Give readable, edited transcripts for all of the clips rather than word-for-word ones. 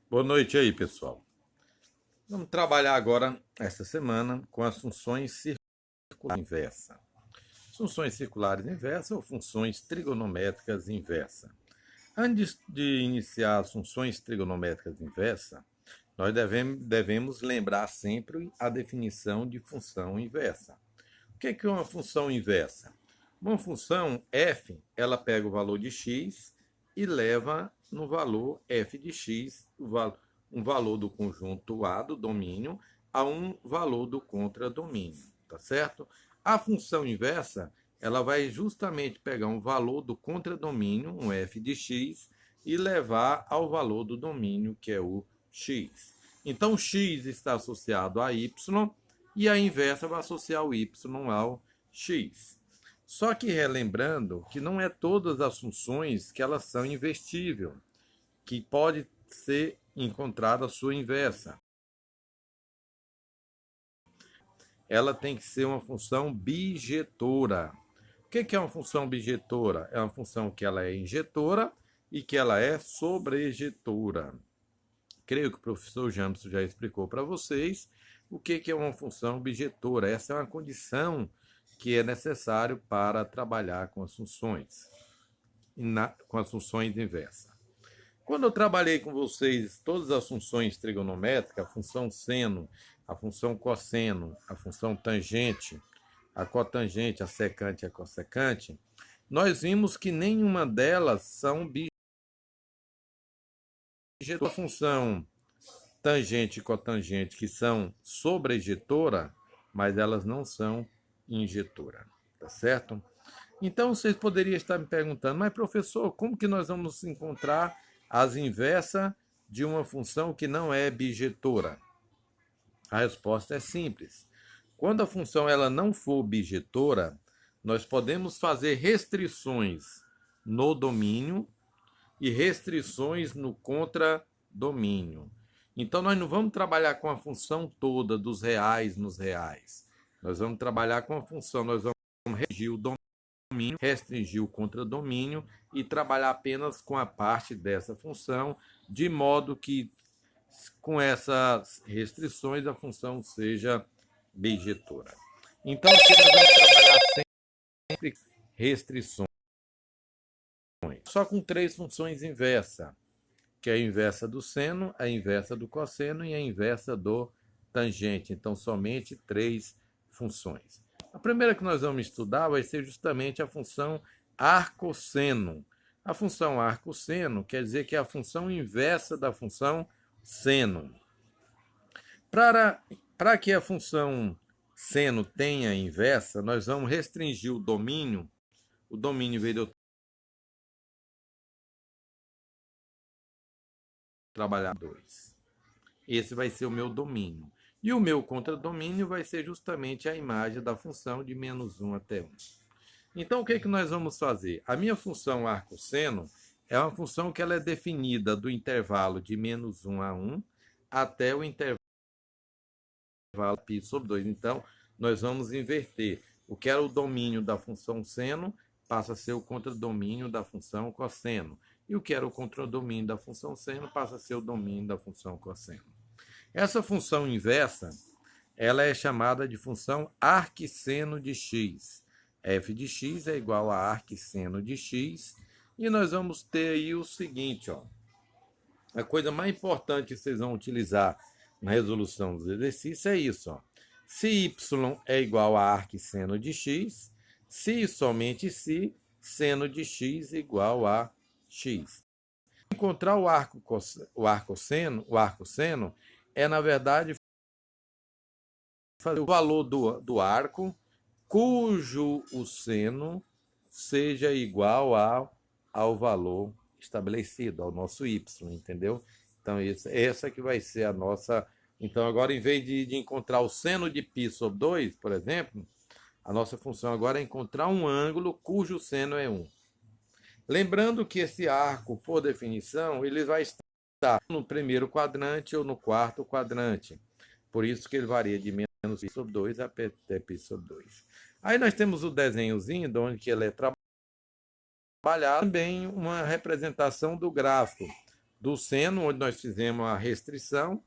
Boa noite aí, pessoal. Vamos trabalhar agora, esta semana, com as funções circulares inversa. Funções circulares inversa ou funções trigonométricas inversa. Antes de iniciar as funções trigonométricas inversa, nós devemos lembrar sempre a definição de função inversa. O que é uma função inversa? Uma função f, ela pega o valor de x e leva no valor f de x, um valor do conjunto A do domínio a um valor do contradomínio, tá certo? A função inversa, ela vai justamente pegar um valor do contradomínio, um f de x, e levar ao valor do domínio, que é o x. Então, x está associado a y, e a inversa vai associar o y ao x. Só que relembrando que não é todas as funções que elas são invertíveis, que pode ser encontrada a sua inversa. Ela tem que ser uma função bijetora. O que é uma função bijetora? É uma função que ela é injetora e que ela é sobrejetora. Creio que o professor Jamerson já explicou para vocês o que é uma função bijetora. Essa é uma condição que é necessário para trabalhar com as funções, com as funções inversas. Quando eu trabalhei com vocês todas as funções trigonométricas, a função seno, a função cosseno, a função tangente, a cotangente, a secante e a cossecante, nós vimos que nenhuma delas são bijetoras. A função tangente e cotangente, que são sobrejetora, mas elas não são injetora, tá certo? Então vocês poderiam estar me perguntando, mas professor, como que nós vamos encontrar as inversas de uma função que não é bijetora? A resposta é simples. Quando a função ela não for bijetora, nós podemos fazer restrições no domínio e restrições no contradomínio. Então, nós não vamos trabalhar com a função toda dos reais nos reais. Nós vamos trabalhar com a função, nós vamos restringir o domínio, restringir o contradomínio e trabalhar apenas com a parte dessa função, de modo que, com essas restrições, a função seja bijetora. Então, aqui nós vamos trabalhar sempre restrições, só com três funções inversas, que é a inversa do seno, a inversa do cosseno e a inversa do tangente. Então, somente três funções. A primeira que nós vamos estudar vai ser justamente a função arcosseno. A função arcosseno quer dizer que é a função inversa da função seno. Para que a função seno tenha inversa, nós vamos restringir o domínio. O domínio veio de eu trabalhar 2. Esse vai ser o meu domínio. E o meu contradomínio vai ser justamente a imagem da função de menos 1 até 1. Então, o que nós vamos fazer? A minha função arcosseno é uma função que ela é definida do intervalo de menos 1 a 1 até o intervalo π sobre 2. Então, nós vamos inverter. O que era o domínio da função seno passa a ser o contradomínio da função cosseno. E o que era o contradomínio da função seno passa a ser o domínio da função cosseno. Essa função inversa, ela é chamada de função arcseno de x. F de x é igual a arcseno de x. E nós vamos ter aí o seguinte, ó. A coisa mais importante que vocês vão utilizar na resolução dos exercícios é isso, ó. Se y é igual a arcseno de x, se e somente se, seno de x igual a x. Encontrar o arcosseno é, na verdade, fazer o valor do arco cujo o seno seja igual ao valor estabelecido, ao nosso y, entendeu? Então, essa que vai ser a nossa... Então, agora, em vez de encontrar o seno de π sobre 2, por exemplo, a nossa função agora é encontrar um ângulo cujo seno é 1. Lembrando que esse arco, por definição, ele vai estar no primeiro quadrante ou no quarto quadrante. Por isso que ele varia de menos π sobre 2 até π sobre 2. Aí nós temos o desenhozinho, de onde que ele é trabalhado, também uma representação do gráfico. do seno, onde nós fizemos a restrição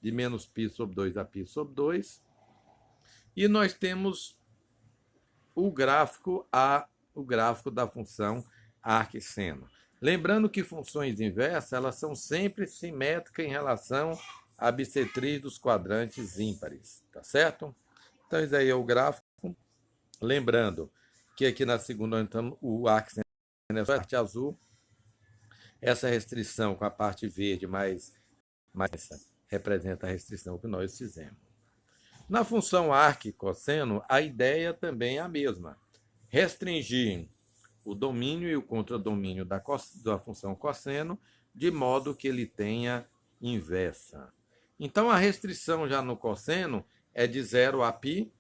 de menos π sobre 2 a π sobre 2. E nós temos o gráfico da função arc-seno. Lembrando que funções inversas elas são sempre simétricas em relação à bissetriz dos quadrantes ímpares, tá certo? Então, isso aí é o gráfico. Lembrando que aqui na segunda, então, o arc-seno é a parte azul, essa restrição com a parte verde mais representa a restrição que nós fizemos. Na função arc-cosseno, a ideia também é a mesma. Restringir o domínio e o contradomínio da função cosseno, de modo que ele tenha inversa. Então, a restrição já no cosseno é de 0 a π,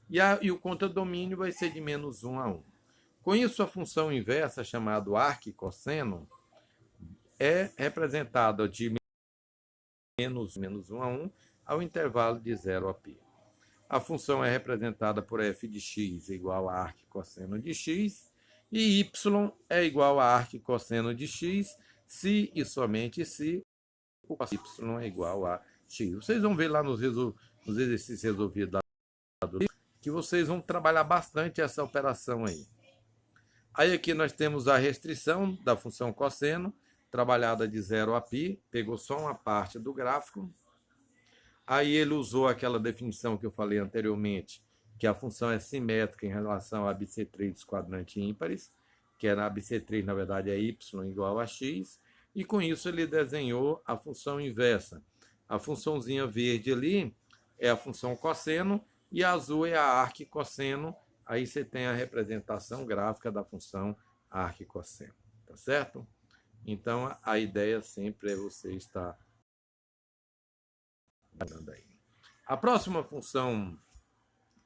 e o contradomínio vai ser de menos 1 a 1. Com isso, a função inversa, chamada arc-cosseno, é representada de menos 1 a 1 ao intervalo de 0 a π. A função é representada por f de x igual a arc-cosseno de x, e y é igual a arc-cosseno de x, se e somente se o y é igual a x. Vocês vão ver lá nos exercícios resolvidos lá do livro que vocês vão trabalhar bastante essa operação aí. Aí aqui nós temos a restrição da função cosseno, trabalhada de 0 a π, pegou só uma parte do gráfico. Aí ele usou aquela definição que eu falei anteriormente, que a função é simétrica em relação à bissetriz dos quadrantes ímpares, que a bissetriz, na verdade, é y igual a x, e com isso ele desenhou a função inversa. A funçãozinha verde ali é a função cosseno, e a azul é a arc-cosseno. Aí você tem a representação gráfica da função arc-cosseno, tá certo? Então, a ideia sempre é você estar aí. A próxima função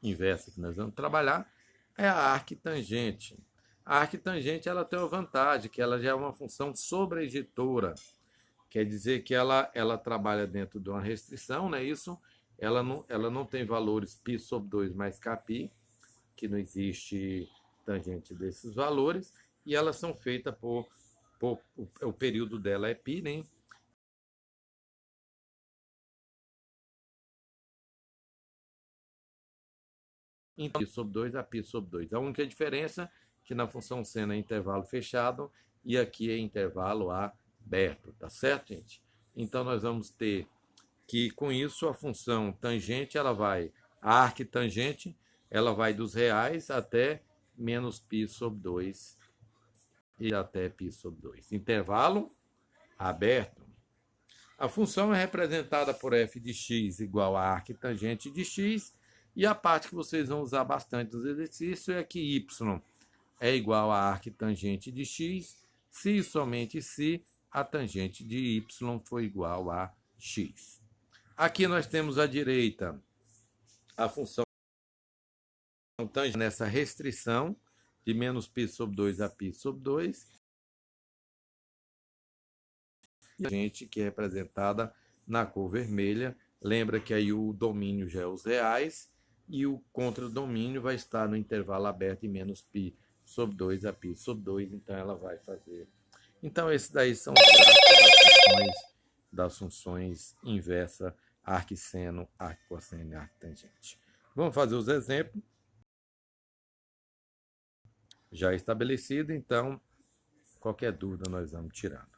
inversa que nós vamos trabalhar é a arctangente. A arctangente ela tem uma vantagem, que ela já é uma função sobrejetora. Quer dizer que ela trabalha dentro de uma restrição, né? Isso, ela não tem valores π sobre 2 mais kπ, que não existe tangente desses valores, e elas são feitas o período dela é π, né? Então, π sobre 2 a π sobre 2. A única diferença é que na função seno é intervalo fechado e aqui é intervalo aberto, tá certo, gente? Então, nós vamos ter que, com isso, a função tangente, a arctangente, ela vai dos reais até menos π sobre 2 e até π sobre 2. Intervalo aberto. A função é representada por f de x igual a arctangente de x, e a parte que vocês vão usar bastante nos exercícios é que y é igual a arctangente de x, se e somente se a tangente de y for igual a x. Aqui nós temos à direita a função tangente nessa restrição de menos π sobre 2 a π sobre 2. E a gente que é representada na cor vermelha. Lembra que aí o domínio já é os reais e o contradomínio vai estar no intervalo aberto em menos π sobre 2 a π sobre 2. Então ela vai fazer. Então esses daí são os gráficos das funções inversa, arc-seno, arc-cosseno e arctangente. Vamos fazer os exemplos. Já estabelecido, então qualquer dúvida nós vamos tirando.